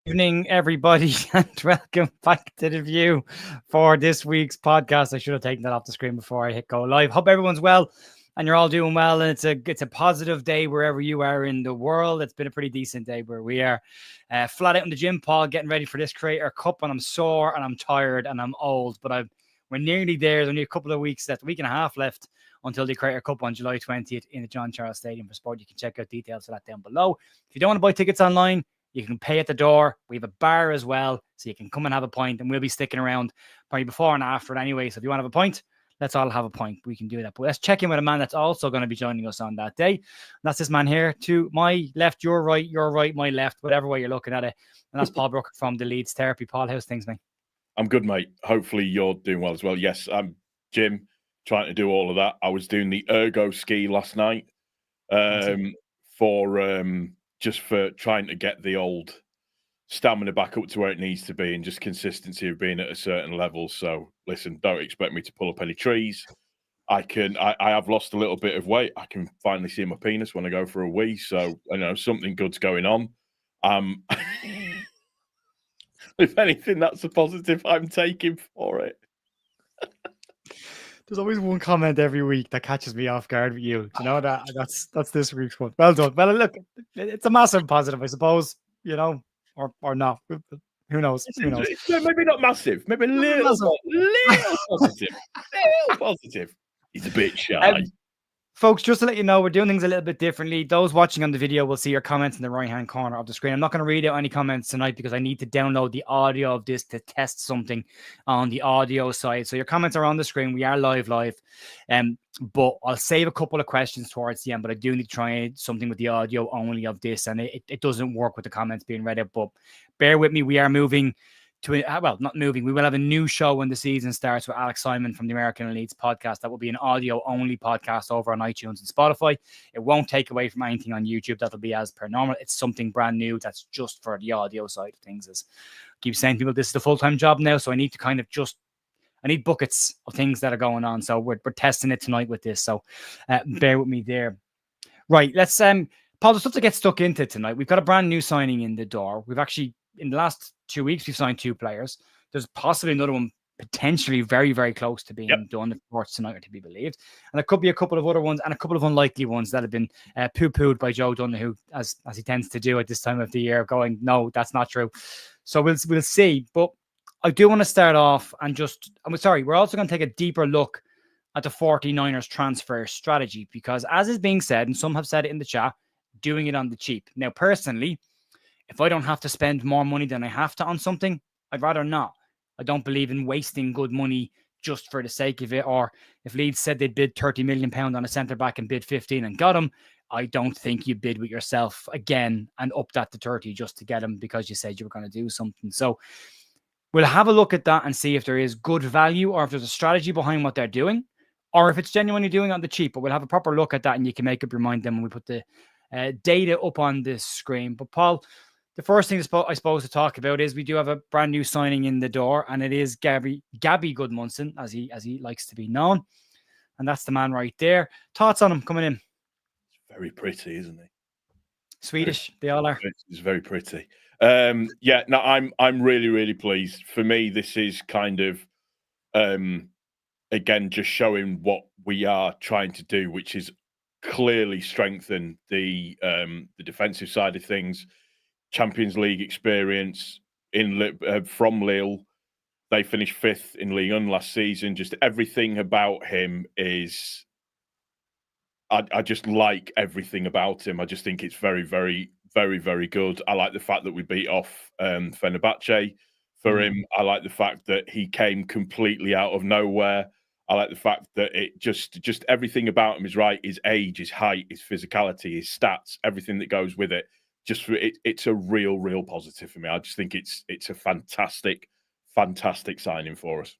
Evening, everybody, and welcome back to the View for this week's podcast. I should have taken that off the screen before I hit go live. Hope everyone's well and you're all doing well. And it's a positive day wherever you are in the world. It's been a pretty decent day where we are flat out in the gym, Paul, getting ready for this Creator Cup. And I'm sore and I'm tired and I'm old, but we're nearly there. There's only a couple of weeks left, a week and a half left until the Creator Cup on July 20th in the John Charles Stadium for Sport. You can check out details of that down below. If you don't want to buy tickets online, you can pay at the door. We have a bar as well, so you can come and have a pint, and we'll be sticking around probably before and after it anyway. So if you want to have a pint, let's all have a pint. We can do that. But let's check in with a man that's also going to be joining us on that day. And that's this man here to my left, your right, my left, whatever way you're looking at it. And that's Paul Brooker from the Leeds Therapy. Paul, how's things, mate? I'm good, mate. Hopefully you're doing well as well. Yes, I'm Jim, trying to do all of that. I was doing the ergo ski last night just for trying to get the old stamina back up to where it needs to be and just consistency of being at a certain level. So listen, don't expect me to pull up any trees. I have lost a little bit of weight. I can finally see my penis when I go for a wee. So, something good's going on. If anything, that's a positive I'm taking for it. There's always one comment every week that catches me off guard with you. You know, that's this week's one. Well done. Well, look, it's a massive positive, I suppose, or not. Who knows? Who knows? Maybe not massive. Maybe a little positive. Little positive. He's a bit shy. Folks, just to let you know, we're doing things a little bit differently. Those watching on the video will see your comments in the right-hand corner of the screen. I'm not going to read out any comments tonight because I need to download the audio of this to test something on the audio side. So your comments are on the screen. We are live. But I'll save a couple of questions towards the end, but I do need to try something with the audio only of this, and it doesn't work with the comments being read out. But bear with me. We are moving to not moving. We will have a new show when the season starts with Alex Simon from the American Leeds podcast. That will be an audio only podcast over on iTunes and Spotify. It won't take away from anything on YouTube. That'll be as per normal. It's something brand new that's just for the audio side of things. As I keep saying to people, this is the full-time job now, so I need to kind of I need buckets of things that are going on. So we're testing it tonight with this. So bear with me there. Right, let's Paul, there's stuff to get stuck into tonight. We've got a brand new signing in the door. We've actually, in the last 2 weeks, we've signed 2 players. There's possibly another one potentially very, very close to being done, of course, tonight, or to be believed. And there could be a couple of other ones and a couple of unlikely ones that have been poo-pooed by Joe Donoghue, as he tends to do at this time of the year, going, no, that's not true. So we'll see. But I do want to start off and we're also going to take a deeper look at the 49ers transfer strategy, because as is being said, and some have said it in the chat, doing it on the cheap. Now, personally, if I don't have to spend more money than I have to on something, I'd rather not. I don't believe in wasting good money just for the sake of it. Or if Leeds said they'd bid £30 million on a centre-back and bid 15 and got him, I don't think you bid with yourself again and up that to 30 just to get him because you said you were going to do something. So we'll have a look at that and see if there is good value or if there's a strategy behind what they're doing or if it's genuinely doing it on the cheap. But we'll have a proper look at that and you can make up your mind then when we put the data up on this screen. But Paul, the first thing I suppose to talk about is we do have a brand new signing in the door, and it is Gabby Gudmundsson, as he likes to be known, and that's the man right there. Thoughts on him coming in? Very pretty, isn't he? Swedish, they all are. It's very pretty. I'm really, really pleased. For me, this is kind of again just showing what we are trying to do, which is clearly strengthen the defensive side of things. Champions League experience from Lille. They finished 5th in Ligue 1 last season. Just everything about him is... I just like everything about him. I just think it's very, very, very, very good. I like the fact that we beat off Fenerbahce for him. I like the fact that he came completely out of nowhere. I like the fact that it just everything about him is right. His age, his height, his physicality, his stats, everything that goes with it. It's a real positive for me. I just think it's a fantastic signing for us.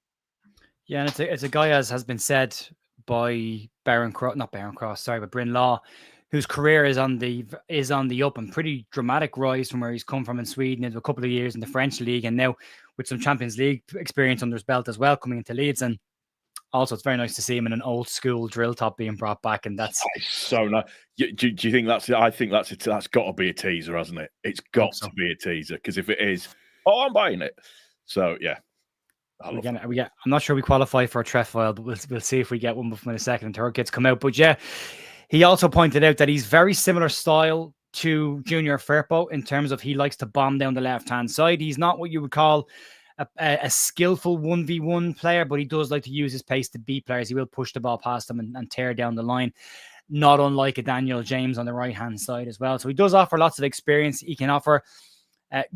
Yeah, and it's a guy, as has been said by Bryn Law, whose career is on the up and pretty dramatic rise from where he's come from in Sweden into a couple of years in the French league, and now with some Champions League experience under his belt as well, coming into Leeds. And Also, it's very nice to see him in an old school drill top being brought back, and that's so nice. Do you think that's? I think that's got to be a teaser, hasn't it? It's got to be a teaser, because if it is, I'm buying it. So yeah, we get. I'm not sure we qualify for a trefoil, but we'll see if we get one when the second and third kits come out. But yeah, he also pointed out that he's very similar style to Junior Firpo in terms of he likes to bomb down the left hand side. He's not what you would call a skillful 1v1 player, but he does like to use his pace to beat players. He will push the ball past them and tear down the line, not unlike a Daniel James on the right-hand side as well. So he does offer lots of experience. He can offer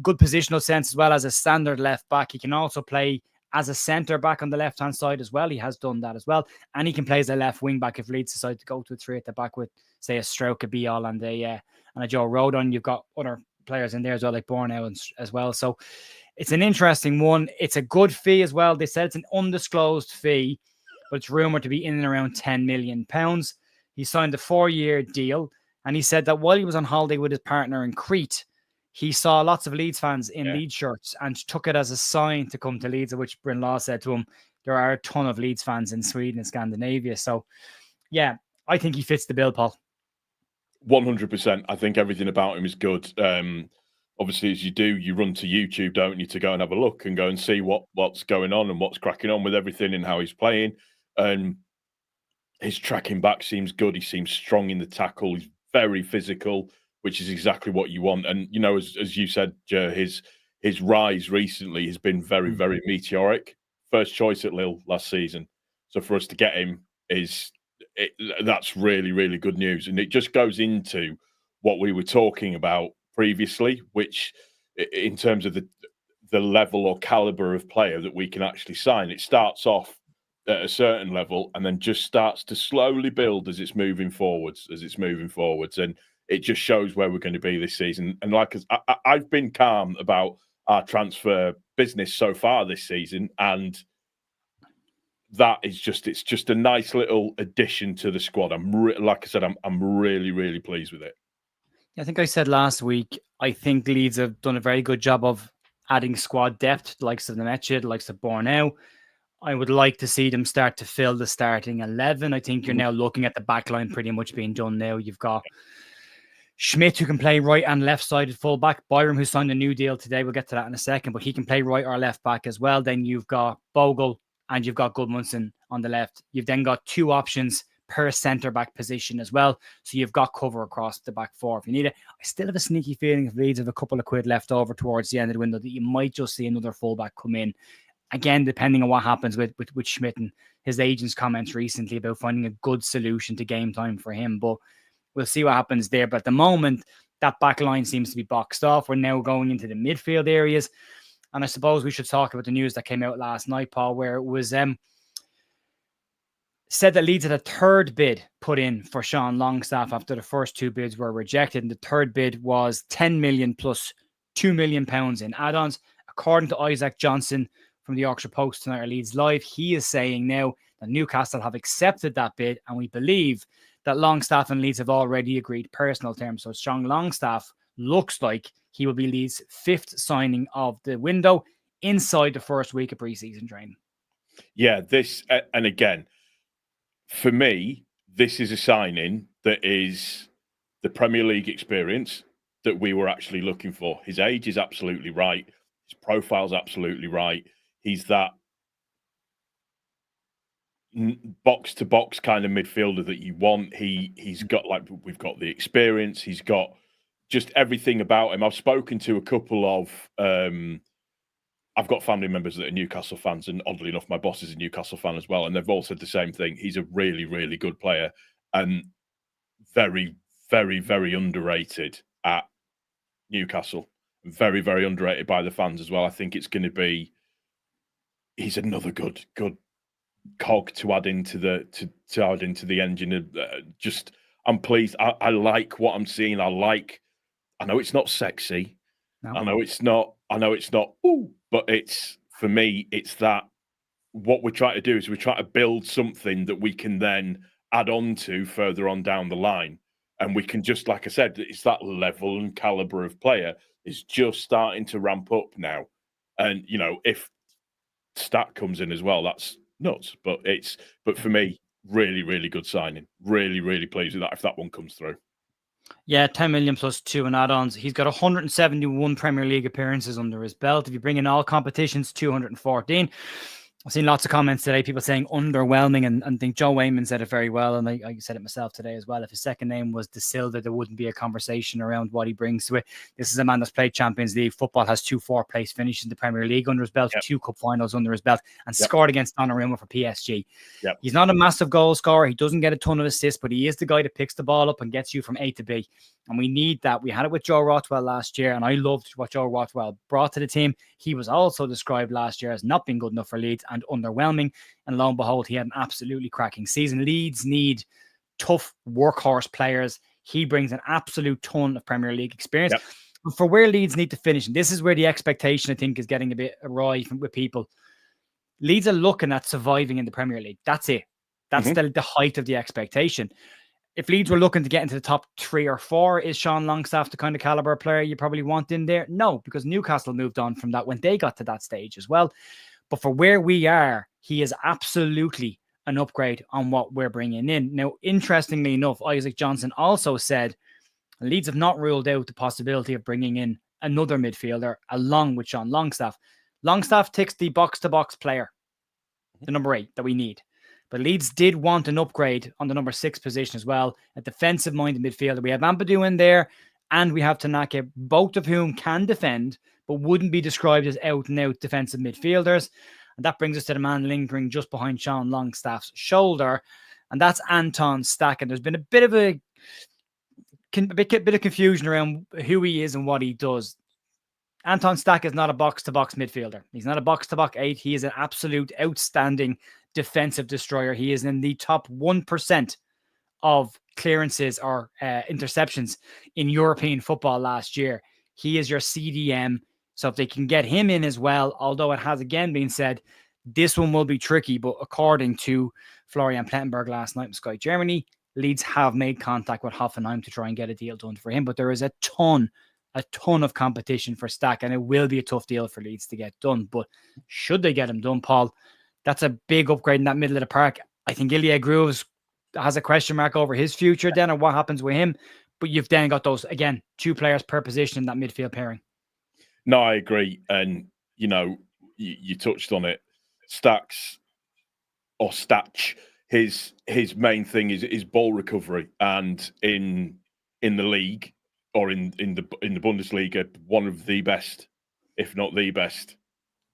good positional sense as well as a standard left back. He can also play as a centre back on the left-hand side as well. He has done that as well. And he can play as a left wing back if Leeds decide to go to a 3 at the back with, say, a Strauch, a Bial and a Joe Rodon. You've got other players in there as well, like Bornau as well. So it's an interesting one. It's a good fee as well. They said it's an undisclosed fee, but it's rumoured to be in and around £10 million. He signed a 4-year deal, and he said that while he was on holiday with his partner in Crete, he saw lots of Leeds fans in Leeds shirts and took it as a sign to come to Leeds, at which Bryn Law said to him, there are a ton of Leeds fans in Sweden and Scandinavia. So, yeah, I think he fits the bill, Paul. 100%. I think everything about him is good. Obviously, as you do, you run to YouTube, don't you, to go and have a look and go and see what's going on and what's cracking on with everything and how he's playing. His tracking back seems good. He seems strong in the tackle. He's very physical, which is exactly what you want. And, you know, as you said, Joe, his rise recently has been very, very meteoric. First choice at Lille last season. So for us to get him that's really, really good news. And it just goes into what we were talking about previously, which in terms of the level or caliber of player that we can actually sign, it starts off at a certain level and then just starts to slowly build as it's moving forwards, and it just shows where we're going to be this season. And like I've been calm about our transfer business so far this season, and that is it's just a nice little addition to the squad. Like I said, I'm really, really pleased with it. I think I said last week, I think Leeds have done a very good job of adding squad depth, the likes of the Nemetchid, the likes of Bornau. I would like to see them start to fill the starting 11. I think you're now looking at the back line pretty much being done now. You've got Schmidt, who can play right and left-sided fullback. Byram, who signed a new deal today. We'll get to that in a second, but he can play right or left back as well. Then you've got Bogle and you've got Gudmundsson on the left. You've then got 2 options per centre-back position as well. So you've got cover across the back 4 if you need it. I still have a sneaky feeling if Leeds have a couple of quid left over towards the end of the window that you might just see another fullback come in. Again, depending on what happens with Schmidt and his agent's comments recently about finding a good solution to game time for him. But we'll see what happens there. But at the moment, that back line seems to be boxed off. We're now going into the midfield areas. And I suppose we should talk about the news that came out last night, Paul, where it was said that Leeds had a 3rd bid put in for Sean Longstaff after the first 2 bids were rejected. And the 3rd bid was 10 million plus £2 million in add-ons. According to Isaac Johnson from the Yorkshire Post tonight, or Leeds Live, he is saying now that Newcastle have accepted that bid, and we believe that Longstaff and Leeds have already agreed personal terms. So Sean Longstaff looks like he will be Leeds' 5th signing of the window inside the first week of pre-season training. Yeah, this, and again, for me, this is a signing that is the Premier League experience that we were actually looking for. His age is absolutely right. His profile's absolutely right. He's that box-to-box kind of midfielder that you want. He's got, like, we've got the experience. He's got just everything about him. I've spoken to a couple of I've got family members that are Newcastle fans, and oddly enough, my boss is a Newcastle fan as well, and they've all said the same thing. He's a really, really good player and very, very, very underrated at Newcastle. Very, very underrated by the fans as well. I think it's going to be, he's another good cog to add into the engine. Just, I'm pleased. I like what I'm seeing. I know it's not sexy. No. I know it's not. Ooh, but it's, for me, it's that what we're trying to do is we're trying to build something that we can then add on to further on down the line. And we can just, like I said, it's that level and caliber of player is just starting to ramp up now. And, you know, if Stat comes in as well, that's nuts. But for me, really, really good signing. Really, really pleased with that if that one comes through. Yeah, 10 million plus 2 in add-ons. He's got 171 Premier League appearances under his belt. If you bring in all competitions, 214. I've seen lots of comments today, people saying underwhelming, and I think Joe Wayman said it very well, and I said it myself today as well. If his second name was De Silva, there wouldn't be a conversation around what he brings to it. This is a man that's played Champions League football, has 2 4th-place finishes in the Premier League under his belt, 2 cup finals under his belt, and scored against Donnarumma for PSG. He's not a massive goal scorer. He doesn't get a ton of assists, but he is the guy that picks the ball up and gets you from A to B. And we need that. We had it with Joe Rothwell last year, and I loved what Joe Rothwell brought to the team. He was also described last year as not being good enough for Leeds and underwhelming. And lo and behold, he had an absolutely cracking season. Leeds need tough workhorse players. He brings an absolute ton of Premier League experience. But for where Leeds need to finish, and this is where the expectation, I think, is getting a bit awry with people. Leeds are looking at surviving in the Premier League. That's it. That's the height of the expectation. If Leeds were looking to get into the top 3 or 4, is Sean Longstaff the kind of caliber player you probably want in there? No, because Newcastle moved on from that when they got to that stage as well. But for where we are, he is absolutely an upgrade on what we're bringing in. Now, interestingly enough, Isaac Johnson also said Leeds have not ruled out the possibility of bringing in another midfielder along with Sean Longstaff. Longstaff ticks the box-to-box player, the number 8 that we need. But Leeds did want an upgrade on the number 6 position as well, a defensive-minded midfielder. We have Ampadu in there, and we have Tanaka, both of whom can defend, but wouldn't be described as out-and-out defensive midfielders. And that brings us to the man lingering just behind Sean Longstaff's shoulder, and that's Anton Stack. And there's been a bit of confusion around who he is and what he does. Anton Stack is not a box-to-box midfielder. He's not a box-to-box 8. He is an absolute outstanding defensive destroyer. He is in the top 1% of clearances or interceptions in European football last year. He is your CDM. So if they can get him in as well, although it has again been said, this one will be tricky. But according to Florian Plettenberg last night in Sky Germany, Leeds have made contact with Hoffenheim to try and get a deal done for him. But there is a ton of competition for Stack, and it will be a tough deal for Leeds to get done. But should they get him done, Paul, that's a big upgrade in that middle of the park. I think Ilya Grooves has a question mark over his future then, or what happens with him. But you've then got those, again, 2 players per position in that midfield pairing. No, I agree. And, you touched on it. Stacks or Statch, his main thing is ball recovery. And in the league or in the Bundesliga, one of the best, if not the best,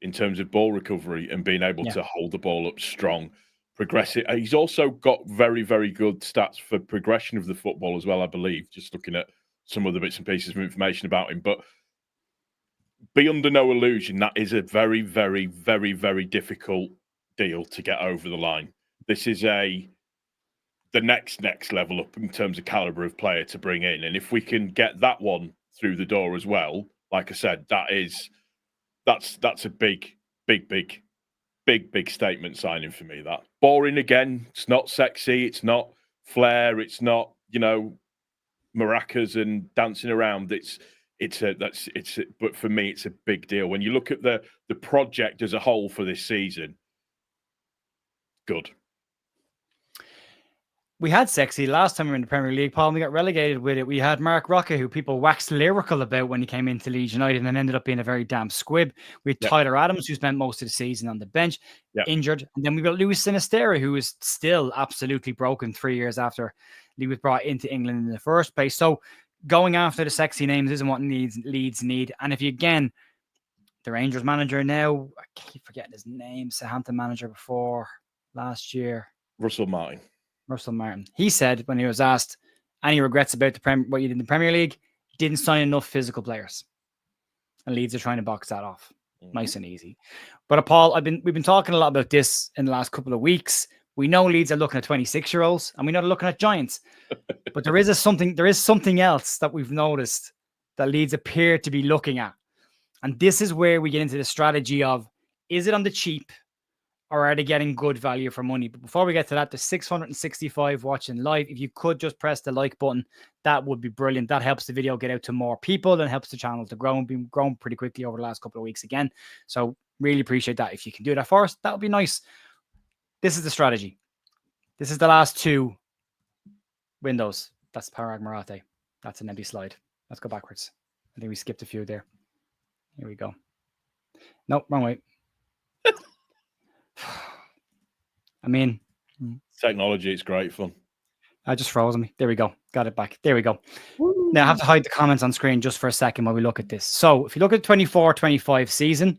in terms of ball recovery and being able to hold the ball up strong, progressive. He's also got very, very good stats for progression of the football as well, I believe, just looking at some other bits and pieces of information about him. But be under no illusion, that is a very, very, very, very difficult deal to get over the line. This is the next level up in terms of caliber of player to bring in. And if we can get that one through the door as well, like I said, that's a big statement signing for me. That boring again. It's not sexy. It's not flair. It's not maracas and dancing around. But for me, it's a big deal when you look at the project as a whole for this season. Good. We had sexy last time we were in the Premier League, Paul, and we got relegated with it. We had Mark Rocca, who people waxed lyrical about when he came into Leeds United and ended up being a very damn squib. We had Tyler Adams, who spent most of the season on the bench, injured. And then we've got Luis Sinistera, who is still absolutely broken 3 years after he was brought into England in the first place. So going after the sexy names isn't what Leeds need. And if you, again, the Rangers manager now, I keep forgetting his name, Southampton manager before last year. Russell Martin. He said when he was asked any regrets about what you did in the Premier League, didn't sign enough physical players. And Leeds are trying to box that off. Nice and easy. But Paul, we've been talking a lot about this in the last couple of weeks. We know Leeds are looking at 26-year-olds, and we know they're looking at giants. But there is something else that we've noticed that Leeds appear to be looking at. And this is where we get into the strategy of, is it on the cheap? Or are they getting good value for money? But before we get to that, there's 665 watching live. If you could just press the like button, that would be brilliant. That helps the video get out to more people and helps the channel to grow, and been growing pretty quickly over the last couple of weeks again. So really appreciate that. If you can do that for us, that would be nice. This is the strategy. This is the last two windows. That's Parag Marate. That's an empty slide. Let's go backwards. I think we skipped a few there. Here we go. Nope, wrong way. I mean, technology, it's great fun. I just froze me. There we go. Got it back. There we go. Woo. Now I have to hide the comments on screen just for a second while we look at this. So if you look at the 24-25 season,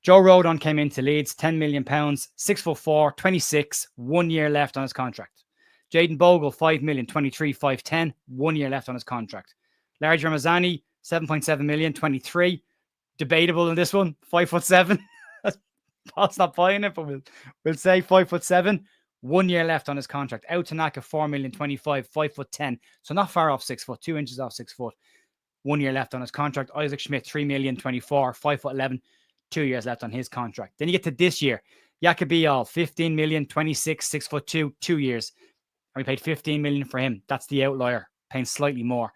Joe Rodon came into Leeds, £10 million, 6'4", 26, 1 year left on his contract. Jayden Bogle, 5 million, 23, 5'10", 1 year left on his contract. Larry Ramazani, 7.7 million, 23. Debatable in this one, 5'7". Paul's not buying it, but we'll say 5'7", 1 year left on his contract. Out Tanaka, 4 million, 25, 5'10". So not far off 6 foot, 2 inches off 6 foot. 1 year left on his contract. Isaac Schmidt, 3 million, 24, 5'11", 2 years left on his contract. Then you get to this year. Yakubial, 15 million, 26, 6'2", 2 years. And we paid 15 million for him. That's the outlier, paying slightly more.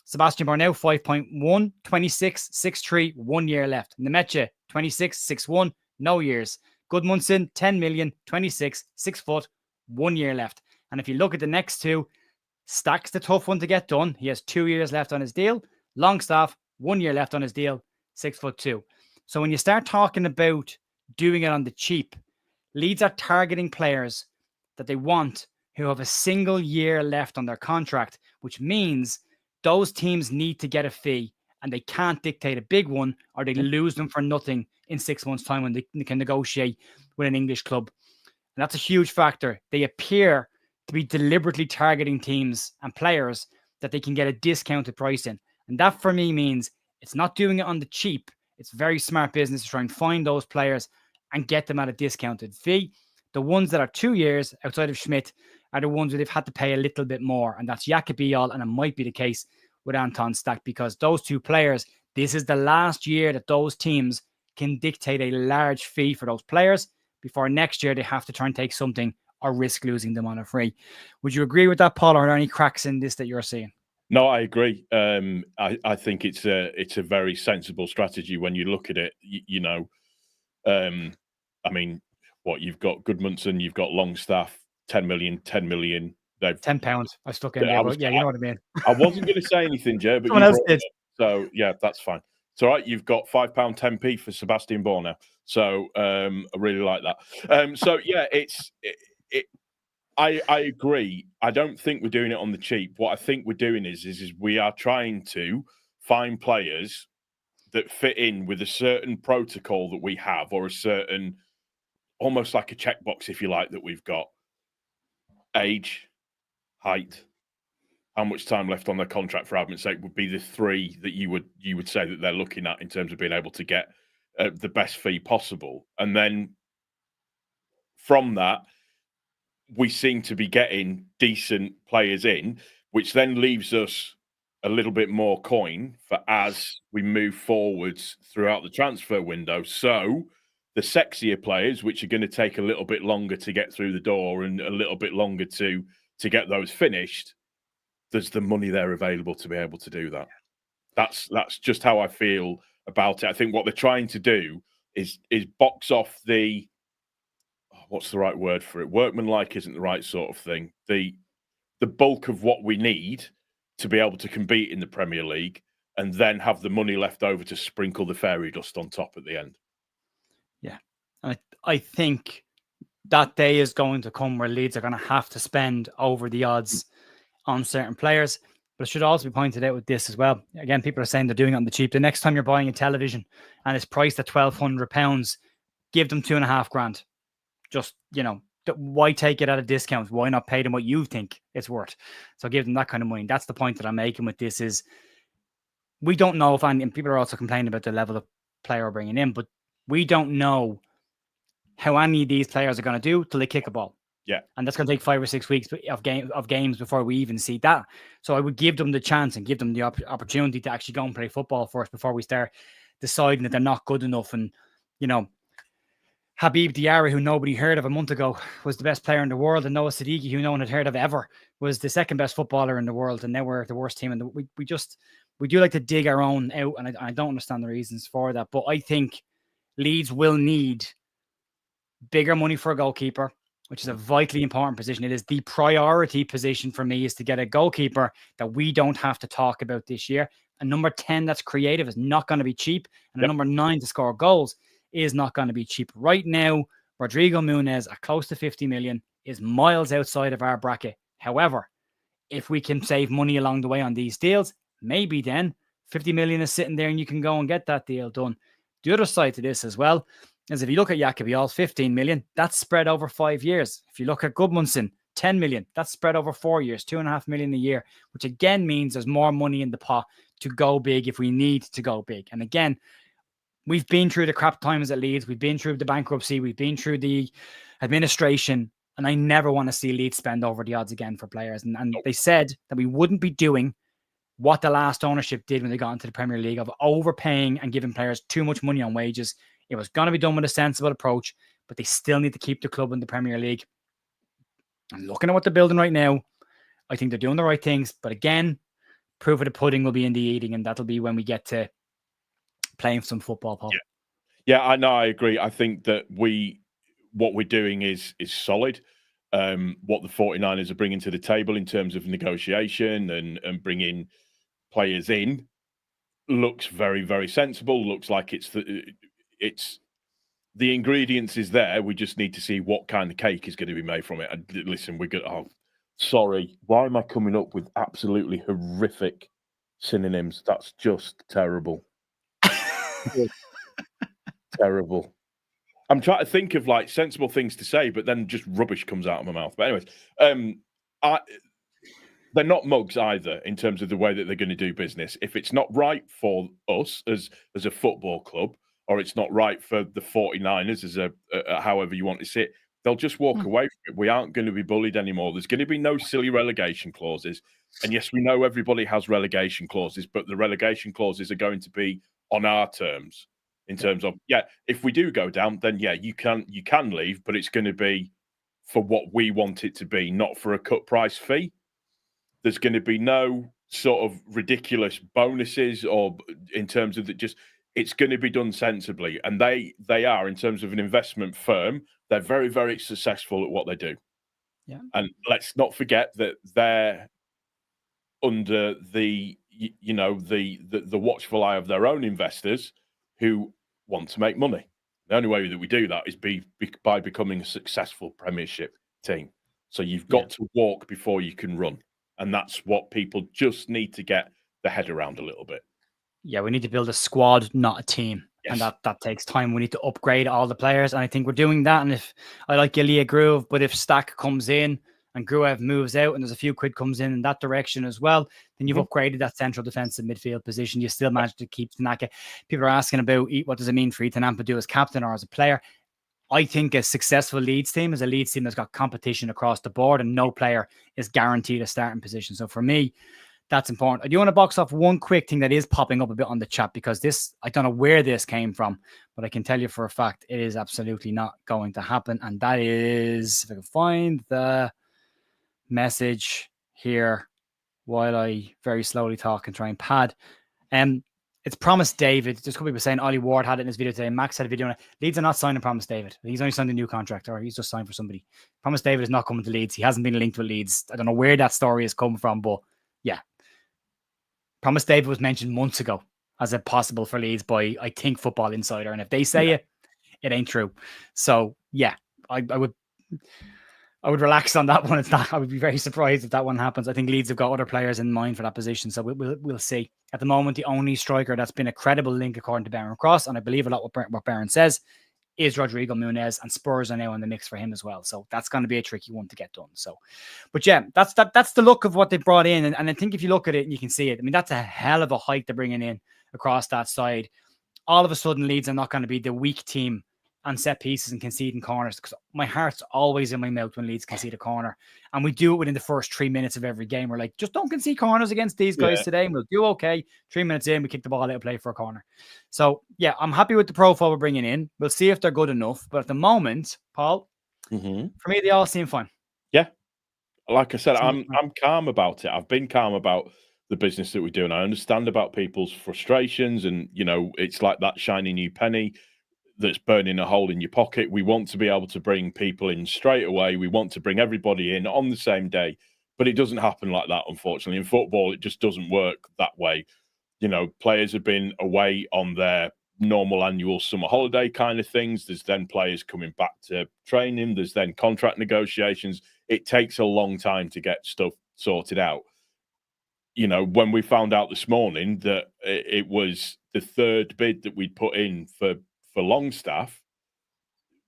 Sebastian Barnell, 5.1, 26, 6'3", 1 year left. Nemecha, 26, 6'1", no years. Gudmundsson, 10 million, 26, 6 foot, 1 year left. And if you look at the next two, Stack's the tough one to get done. He has 2 years left on his deal. Longstaff, 1 year left on his deal, 6'2". So when you start talking about doing it on the cheap, Leeds are targeting players that they want who have a single year left on their contract, which means those teams need to get a fee and they can't dictate a big one or they lose them for nothing in 6 months' time when they can negotiate with an English club. And that's a huge factor. They appear to be deliberately targeting teams and players that they can get a discounted price in. And that for me means it's not doing it on the cheap. It's very smart business to try and find those players and get them at a discounted fee. The ones that are 2 years outside of Schmidt are the ones that they've had to pay a little bit more. And that's Yakubial, and it might be the case with Anton Stack, because those two players, this is the last year that those teams can dictate a large fee for those players before next year they have to try and take something or risk losing them on a free. Would you agree with that, Paul, or are there any cracks in this that you're seeing? No, I agree. I think it's a very sensible strategy when you look at it. I mean, what you've got Gudmundsson, you've got Longstaff, 10 million. They've £10. I stuck in there, but yeah, you know what I mean. I wasn't going to say anything, Joe, but someone else did. So yeah, that's fine. It's all right. You've got £5 10p for Sebastian Ball now. So I really like that. So yeah, I agree. I don't think we're doing it on the cheap. What I think we're doing is we are trying to find players that fit in with a certain protocol that we have, or a certain, almost like a checkbox, if you like, that we've got. Age, height, how much time left on their contract, for argument's sake, would be the three that you would say that they're looking at in terms of being able to get the best fee possible. And then from that, we seem to be getting decent players in, which then leaves us a little bit more coin for as we move forwards throughout the transfer window. So the sexier players, which are going to take a little bit longer to get through the door and a little bit longer to get those finished, there's the money there available to be able to do that. That's just how I feel about it. I think what they're trying to do is box off the, what's the right word for it? Workmanlike isn't the right sort of thing. The bulk of what we need to be able to compete in the Premier League, and then have the money left over to sprinkle the fairy dust on top at the end. Yeah. I think that day is going to come where Leeds are going to have to spend over the odds on certain players. But it should also be pointed out with this as well. Again, people are saying they're doing it on the cheap. The next time you're buying a television and it's priced at £1,200, give them £2,500. Just, why take it at a discount? Why not pay them what you think it's worth? So give them that kind of money. That's the point that I'm making with this is we don't know if, and people are also complaining about the level of player we're bringing in, but we don't know how any of these players are going to do till they kick a ball. Yeah. And that's going to take 5 or 6 weeks of games before we even see that. So I would give them the chance and give them the opportunity to actually go and play football first before we start deciding that they're not good enough. And, Habib Diarra, who nobody heard of a month ago, was the best player in the world, and Noah Siddiqui, who no one had heard of ever, was the second best footballer in the world, and now we're the worst team. And we do like to dig our own out, and I don't understand the reasons for that. But I think Leeds will need bigger money for a goalkeeper. which is a vitally important position. It is the priority position for me, is to get a goalkeeper that we don't have to talk about this year. A number 10 that's creative is not going to be cheap. And a number 9 to score goals is not going to be cheap. Right now, Rodrigo Muniz at close to 50 million is miles outside of our bracket. However, if we can save money along the way on these deals, maybe then 50 million is sitting there and you can go and get that deal done. The other side to this as well is if you look at Gabriel, 15 million, that's spread over 5 years. If you look at Gudmundsson, 10 million, that's spread over 4 years, 2.5 million a year, which again means there's more money in the pot to go big if we need to go big. And again, we've been through the crap times at Leeds. We've been through the bankruptcy. We've been through the administration. And I never want to see Leeds spend over the odds again for players. And they said that we wouldn't be doing what the last ownership did when they got into the Premier League of overpaying and giving players too much money on wages. It was going to be done with a sensible approach, but they still need to keep the club in the Premier League. And looking at what they're building right now, I think they're doing the right things. But again, proof of the pudding will be in the eating, and that'll be when we get to playing some football, Paul. Yeah, I know. I agree. I think that what we're doing is solid. What the 49ers are bringing to the table in terms of negotiation and bringing players in looks very, very sensible. Looks like it's the ingredients is there. We just need to see what kind of cake is going to be made from it. And listen, we're good. Oh, sorry. Why am I coming up with absolutely horrific synonyms? That's just terrible. Terrible. I'm trying to think of like sensible things to say, but then just rubbish comes out of my mouth. But anyways, they're not mugs either in terms of the way that they're going to do business. If it's not right for us as a football club, or it's not right for the 49ers as a however you want to see it, they'll just walk away from it. We aren't going to be bullied anymore. There's going to be no silly relegation clauses. And yes, we know everybody has relegation clauses, but the relegation clauses are going to be on our terms. In terms of, if we do go down, then you can leave, but it's going to be for what we want it to be, not for a cut price fee. There's going to be no sort of ridiculous bonuses or in terms of it's going to be done sensibly. And they are, in terms of an investment firm, they're very, very successful at what they do. Yeah. And let's not forget that they're under the watchful eye of their own investors who want to make money. The only way that we do that is by becoming a successful Premiership team. So you've got to walk before you can run. And that's what people just need to get their head around a little bit. Yeah, we need to build a squad, not a team. Yes. And that takes time. We need to upgrade all the players. And I think we're doing that. And if I like Ilya Groove, but if Stack comes in and Gruev moves out and there's a few quid comes in that direction as well, then you've upgraded that central defensive midfield position. You still manage to keep Tanaka. People are asking about what does it mean for Ethan to do as captain or as a player. I think a successful Leeds team is a Leeds team that's got competition across the board and no player is guaranteed a starting position. So for me, that's important. I do want to box off one quick thing that is popping up a bit on the chat because this, I don't know where this came from, but I can tell you for a fact it is absolutely not going to happen. And that is, if I can find the message here while I very slowly talk and try and pad. It's Promise David. There's a couple people saying Ollie Ward had it in his video today. Max had a video on it. Leeds are not signing Promise David. He's only signed a new contract, or he's just signed for somebody. Promise David is not coming to Leeds. He hasn't been linked with Leeds. I don't know where that story has come from, but yeah. Promise David was mentioned months ago as a possible for Leeds by, I think, Football Insider. And if they say it ain't true. So yeah, I would relax on that one. It's not. I would be very surprised if that one happens. I think Leeds have got other players in mind for that position, so we'll see. At the moment, the only striker that's been a credible link, according to Byram Cross, and I believe a lot what Byram says, is Rodrigo Muniz, and Spurs are now in the mix for him as well. So that's going to be a tricky one to get done. So, but yeah, that's the look of what they brought in, and I think if you look at it, you can see it. I mean, that's a hell of a hike they're bringing in across that side. All of a sudden, Leeds are not going to be the weak team on set pieces and conceding corners, because my heart's always in my mouth when Leeds concede a corner, and we do it within the first 3 minutes of every game. We're like, just don't concede corners against these guys today, and we'll do okay. 3 minutes in, we kick the ball out of play for a corner. So yeah, I'm happy with the profile we're bringing in. We'll see if they're good enough, but at the moment, Paul, for me, they all seem fine. Yeah, like I said, I'm calm about it. I've been calm about the business that we do, and I understand about people's frustrations, and it's like that shiny new penny. that's burning a hole in your pocket. We want to be able to bring people in straight away. We want to bring everybody in on the same day, but it doesn't happen like that, unfortunately. In football, it just doesn't work that way. You know, players have been away on their normal annual summer holiday kind of things. There's then players coming back to training. There's then contract negotiations. It takes a long time to get stuff sorted out. You know, when we found out this morning that it was the third bid that we'd put in for Longstaff,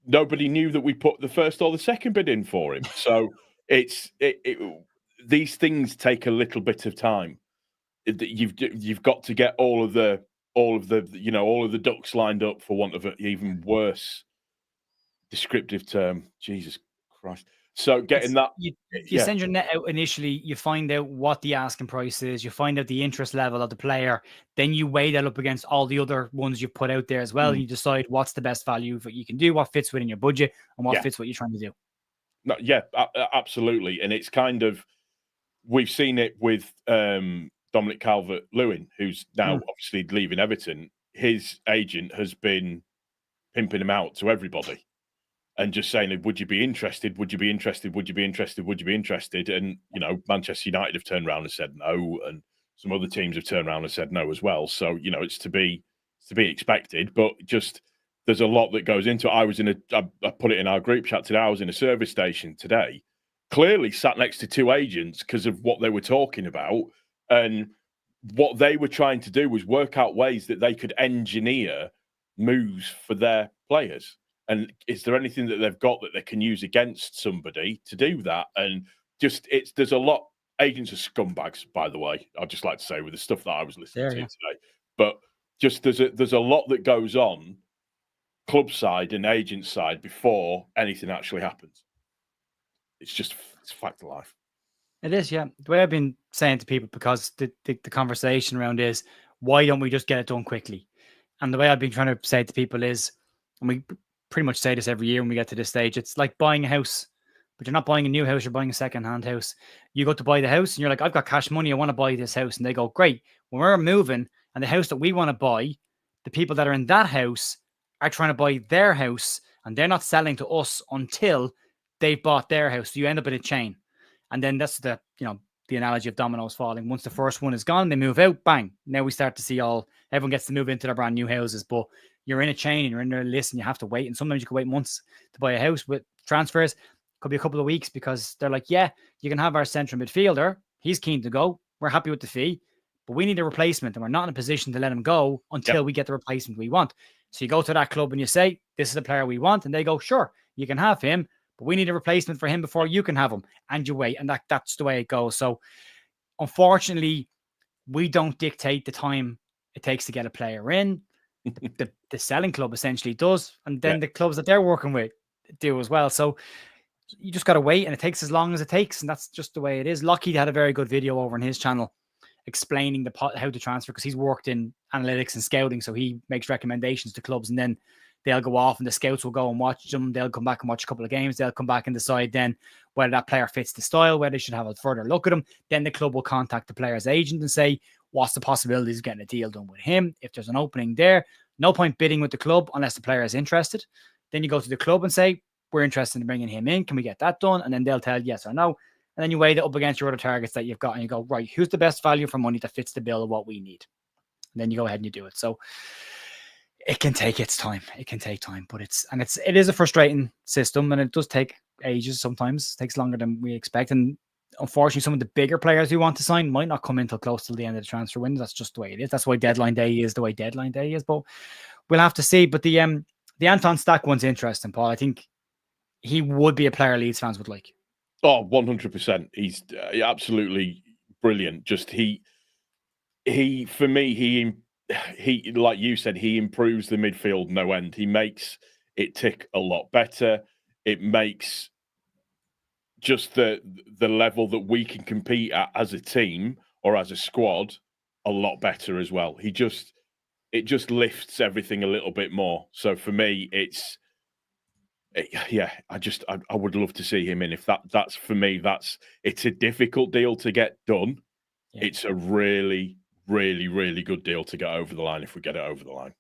nobody knew that we put the first or the second bid in for him. So these things take a little bit of time. You've got to get all of the ducks lined up, for want of an even worse descriptive term. Jesus Christ. So getting that, you send your net out initially, you find out what the asking price is, you find out the interest level of the player, then you weigh that up against all the other ones you've put out there as well, and you decide what's the best value that you can do, what fits within your budget, and what fits what you're trying to do. No, absolutely. And it's kind of, we've seen it with Dominic Calvert-Lewin, who's now obviously leaving Everton. His agent has been pimping him out to everybody and just saying, would you be interested? Would you be interested? Would you be interested? Would you be interested? And, you know, Manchester United have turned around and said no, and some other teams have turned around and said no as well. So, you know, it's to be expected, but just there's a lot that goes into it. I put it in our group chat today. I was in a service station today, clearly sat next to two agents because of what they were talking about. And what they were trying to do was work out ways that they could engineer moves for their players. And is there anything that they've got that they can use against somebody to do that? And just there's a lot. Agents are scumbags, by the way. I'd just like to say, with the stuff that I was listening to today. But just there's a lot that goes on club side and agent side before anything actually happens. It's a fact of life. It is, yeah. The way I've been saying to people, because the conversation around is, why don't we just get it done quickly? And the way I've been trying to say to people is, and we pretty much say this every year when we get to this stage, it's like buying a house, but you're not buying a new house, you're buying a second-hand house. You go to buy the house and you're like, I've got cash money, I want to buy this house. And they go, great. When we're moving and the house that we want to buy, the people that are in that house are trying to buy their house and they're not selling to us until they've bought their house. So you end up in a chain. And then that's the analogy of dominoes falling. Once the first one is gone, they move out, bang. Now we start to see everyone gets to move into their brand new houses, but you're in a chain and you're in their list and you have to wait. And sometimes you can wait months to buy a house. With transfers, could be a couple of weeks because they're like, yeah, you can have our central midfielder. He's keen to go. We're happy with the fee, but we need a replacement and we're not in a position to let him go until we get the replacement we want. So you go to that club and you say, this is the player we want. And they go, sure, you can have him, but we need a replacement for him before you can have him. And you wait. And that's the way it goes. So unfortunately, we don't dictate the time it takes to get a player in. The selling club essentially does. And then the clubs that they're working with do as well. So you just got to wait, and it takes as long as it takes. And that's just the way it is. Lockheed had a very good video over on his channel explaining how to transfer, because he's worked in analytics and scouting. So he makes recommendations to clubs, and then they'll go off and the scouts will go and watch them. They'll come back and watch a couple of games. They'll come back and decide then whether that player fits the style, whether they should have a further look at him. Then the club will contact the player's agent and say, what's the possibilities of getting a deal done with him? If there's an opening there, no point bidding with the club unless the player is interested. Then you go to the club and say, we're interested in bringing him in. Can we get that done? And then they'll tell yes or no. And then you weigh it up against your other targets that you've got and you go, right, who's the best value for money that fits the bill of what we need? And then you go ahead and you do it. So it can take its time. It can take time, but it is a frustrating system, and it does take ages sometimes. It takes longer than we expect. And unfortunately, some of the bigger players we want to sign might not come in until close to the end of the transfer window. That's just the way it is. That's why deadline day is the way deadline day is. But we'll have to see. But the Anton Stack one's interesting, Paul. I think he would be a player Leeds fans would like. Oh, 100%. He's absolutely brilliant. Just he for me, he like you said, he improves the midfield no end. He makes it tick a lot better. It makes just the level that we can compete at as a team or as a squad a lot better as well. It just lifts everything a little bit more. So for me, I would love to see him in. If that's for me, it's a difficult deal to get done. Yeah. It's a really, really, really good deal to get over the line if we get it over the line.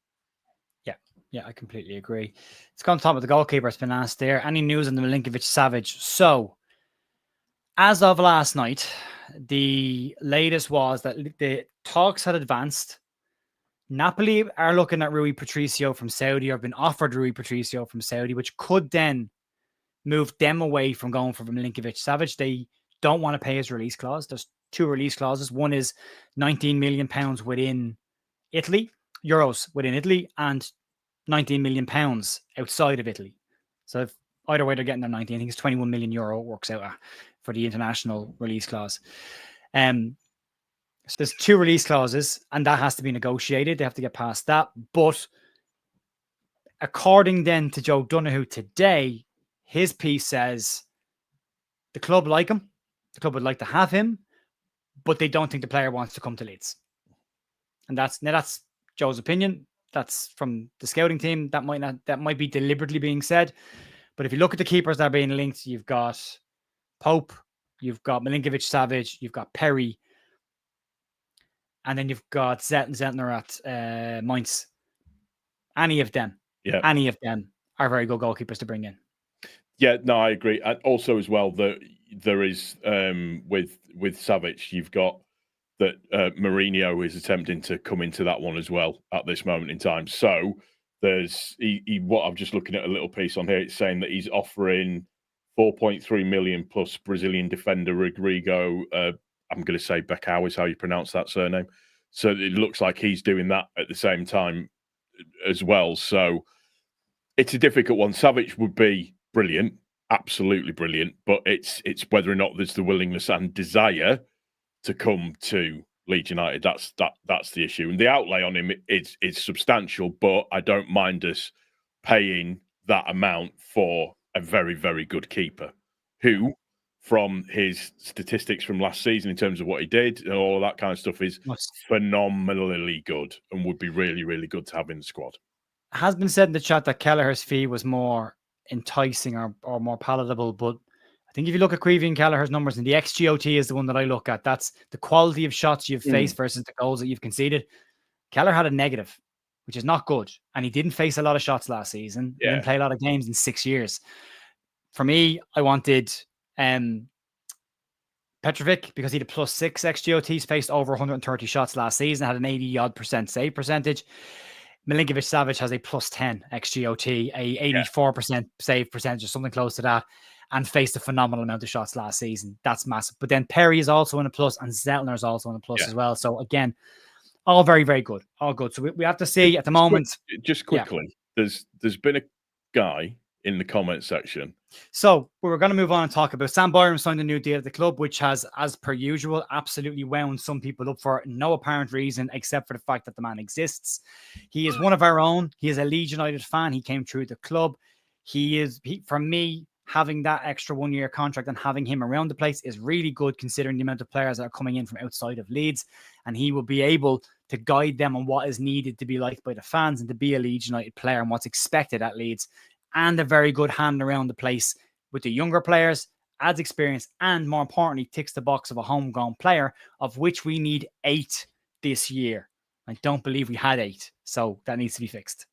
Yeah, I completely agree. Let's go on top of the goalkeeper. It's been asked there. Any news on the Milinkovic-Savic? So, as of last night, the latest was that the talks had advanced. Napoli are looking at Rui Patricio from Saudi, or have been offered Rui Patricio from Saudi, which could then move them away from going for Milinkovic-Savic. They don't want to pay his release clause. There's 2 release clauses. One is £19 million within Italy, euros within Italy, and £19 million outside of Italy. So if either way they're getting their 19, I think it's €21 million works out for the international release clause. So there's 2 release clauses, and that has to be negotiated. They have to get past that. But according then to Joe Donoghue today, his piece says the club like him, the club would like to have him, but they don't think the player wants to come to Leeds. And that's Joe's opinion. That's from the scouting team. That might be deliberately being said. But if you look at the keepers that are being linked, you've got Pope, you've got Milinkovic-Savic, you've got Perry, and then you've got Zentner at Mainz. Any of them are very good goalkeepers to bring in. Yeah, no, I agree. And also as well, that there is with Savic, you've got that Mourinho is attempting to come into that one as well at this moment in time. So there's what I'm just looking at a little piece on here. It's saying that he's offering 4.3 million plus Brazilian defender Rodrigo. I'm going to say Becao is how you pronounce that surname. So it looks like he's doing that at the same time as well. So it's a difficult one. Savic would be brilliant, absolutely brilliant, but it's whether or not there's the willingness and desire to come to Leeds United. That's the issue. And the outlay on him is substantial, but I don't mind us paying that amount for a very, very good keeper who, from his statistics from last season in terms of what he did and all of that kind of stuff, is phenomenally good and would be really, really good to have in the squad. It has been said in the chat that Kelleher's fee was more enticing or more palatable, but I think if you look at Creevy and Kelleher's numbers, and the XGOT is the one that I look at, that's the quality of shots you've faced versus the goals that you've conceded. Kelleher had a negative, which is not good. And he didn't face a lot of shots last season. He didn't play a lot of games in 6 years. For me, I wanted Petrovic because he had a +6 XGOT. He's faced over 130 shots last season, had an 80-odd% save percentage. Milinkovic-Savic has a +10 XGOT, a 84% save percentage or something close to that, and faced a phenomenal amount of shots last season. That's massive. But then Perry is also in a plus, and Zeltner is also in a plus as well. So again, all very, very good. All good. So we have to see at the moment. Just quickly, there's been a guy in the comment section. So we're going to move on and talk about Sam Byram signed a new deal at the club, which has, as per usual, absolutely wound some people up for no apparent reason except for the fact that the man exists. He is one of our own. He is a Leeds United fan. He came through the club. For me, having that extra 1-year contract and having him around the place is really good considering the amount of players that are coming in from outside of Leeds, and he will be able to guide them on what is needed to be liked by the fans and to be a Leeds United player and what's expected at Leeds, and a very good hand around the place with the younger players, adds experience, and more importantly, ticks the box of a homegrown player, of which we need 8 this year. I don't believe we had 8, so that needs to be fixed.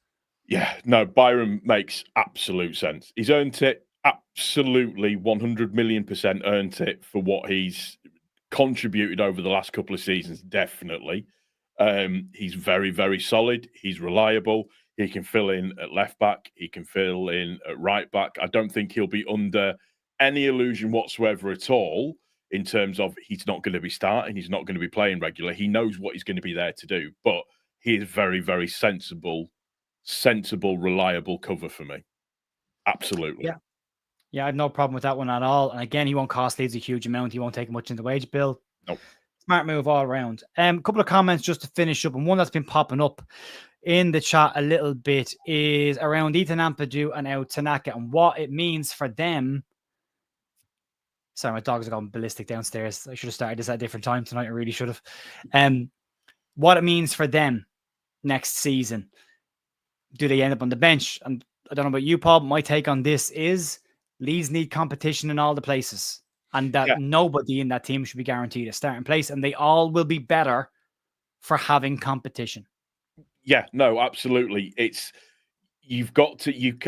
Yeah, no, Byram makes absolute sense. He's earned it, absolutely 100 million% earned it for what he's contributed over the last couple of seasons, definitely. He's very, very solid. He's reliable. He can fill in at left back. He can fill in at right back. I don't think he'll be under any illusion whatsoever at all in terms of he's not going to be starting. He's not going to be playing regular. He knows what he's going to be there to do. But he is very, very sensible, reliable cover for me. Absolutely. Yeah. Yeah, I have no problem with that one at all. And again, he won't cost Leeds a huge amount. He won't take much in the wage bill. Nope. Smart move all around. A couple of comments just to finish up. And one that's been popping up in the chat a little bit is around Ethan Ampadu and out Tanaka and what it means for them. Sorry, my dogs are going ballistic downstairs. I should have started this at a different time tonight. I really should have. What it means for them next season. Do they end up on the bench? And I don't know about you, Paul, but my take on this is Leeds need competition in all the places, and that nobody in that team should be guaranteed a starting place, and they all will be better for having competition. Yeah, no, absolutely. You've got to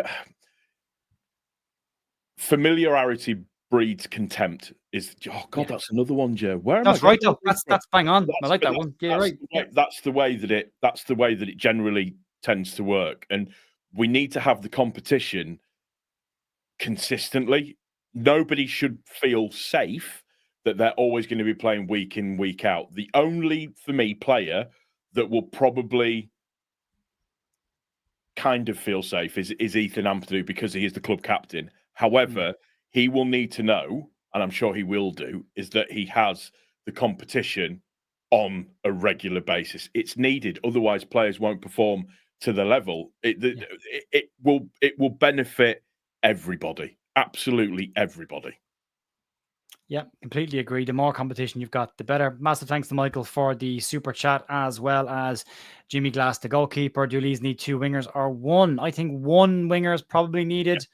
familiarity breeds contempt. That's another one, Joe. Where am I That's right, getting though. all these from? That's bang on. I like that one. Yeah, right. That's the way that it generally tends to work, and we need to have the competition consistently. Nobody should feel safe that they're always going to be playing week in, week out. The only, for me, player that will probably kind of feel safe is Ethan Ampadu, because he is the club captain. However, he will need to know, and I'm sure he will do, is that he has the competition on a regular basis. It's needed. Otherwise, players won't perform to the level. It will benefit everybody. Absolutely everybody. Yeah, completely agree. The more competition you've got, the better. Massive thanks to Michael for the super chat, as well as Jimmy Glass, the goalkeeper. Do Leeds need 2 wingers or 1? I think 1 winger is probably needed. Yeah.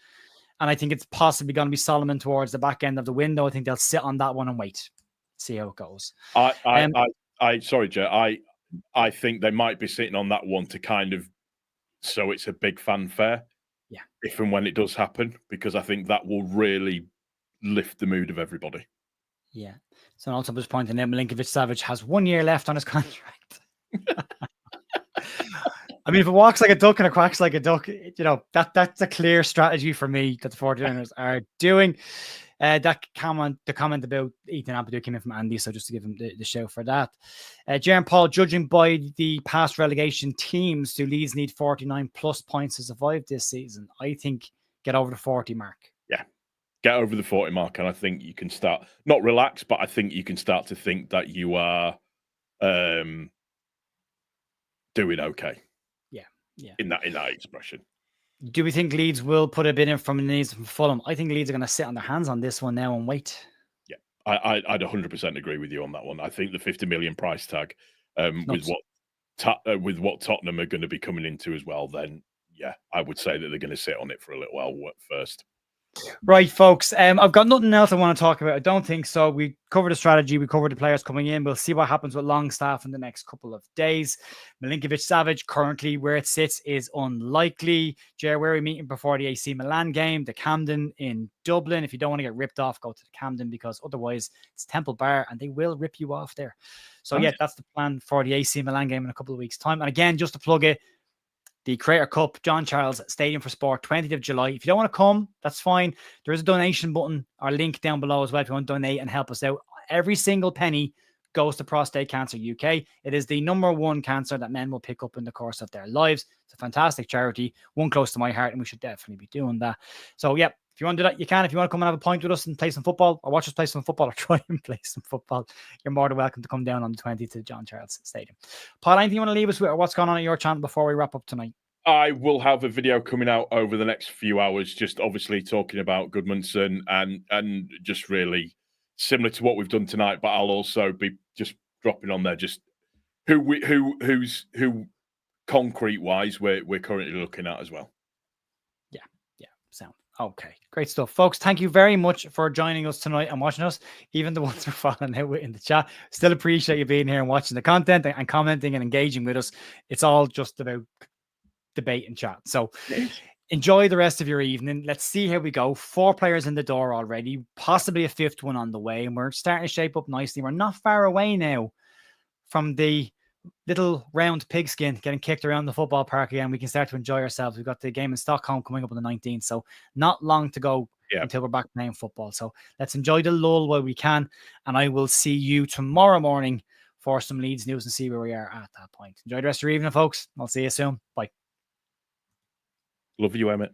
And I think it's possibly going to be Solomon towards the back end of the window. I think they'll sit on that one and wait. See how it goes. Sorry, Joe. I think they might be sitting on that one to kind of, so it's a big fanfare. Yeah. If and when it does happen, because I think that will really lift the mood of everybody. Yeah. So also just pointing out, Milinkovic-Savic has 1 year left on his contract. I mean, if it walks like a duck and it quacks like a duck, that's a clear strategy for me that the 49ers are doing. The comment about Ethan Ampadu came in from Andy, so just to give him the show for that. Jaron Paul, judging by the past relegation teams, do Leeds need 49 plus points to survive this season? I think get over the 40 mark. Yeah, get over the 40 mark, and I think you can start, not relax, but I think you can start to think that you are doing okay. Yeah. In that expression. Do we think Leeds will put a bid in from Leeds from Fulham? I think Leeds are going to sit on their hands on this one now and wait. Yeah, I'd 100% agree with you on that one. I think the 50 million price tag, with what Tottenham are going to be coming into as well, then yeah, I would say that they're going to sit on it for a little while first. Right, folks. I've got nothing else I want to talk about. I don't think so. We covered the strategy. We covered the players coming in. We'll see what happens with Longstaff in the next couple of days. Milinkovic-Savic, currently where it sits, is unlikely. Jer, where are we meeting before the AC Milan game? The Camden in Dublin. If you don't want to get ripped off, go to the Camden, because otherwise it's Temple Bar and they will rip you off there. So yeah, that's the plan for the AC Milan game in a couple of weeks' time. And again, just to plug it, the Creator Cup, John Charles Stadium for Sport, 20th of July. If you don't want to come, that's fine. There is a donation button or link down below as well if you want to donate and help us out. Every single penny goes to Prostate Cancer UK. It is the #1 cancer that men will pick up in the course of their lives. It's a fantastic charity, one close to my heart, and we should definitely be doing that. So, yeah, if you want to do that, you can. If you want to come and have a pint with us and play some football, or watch us play some football, or try and play some football, you're more than welcome to come down on the 20th to John Charles Stadium. Paul, anything you want to leave us with, or what's going on at your channel before we wrap up tonight? I will have a video coming out over the next few hours, just obviously talking about Gudmundsson and just really similar to what we've done tonight. But I'll also be just dropping on there just who concrete wise we're currently looking at as well. Yeah, sound okay. Great stuff, folks. Thank you very much for joining us tonight and watching us. Even the ones who are following out in the chat, still appreciate you being here and watching the content and commenting and engaging with us. It's all just about debate and chat. So enjoy the rest of your evening. Let's see how we go. 4 players in the door already, possibly a 5th one on the way, and we're starting to shape up nicely. We're not far away now from the little round pigskin getting kicked around the football park again. We can start to enjoy ourselves. We've got the game in Stockholm coming up on the 19th, so not long to go until we're back playing football. So let's enjoy the lull while we can, and I will see you tomorrow morning for some Leeds news and see where we are at that point. Enjoy the rest of your evening, folks. I'll see you soon. Bye. Love you, Emmett.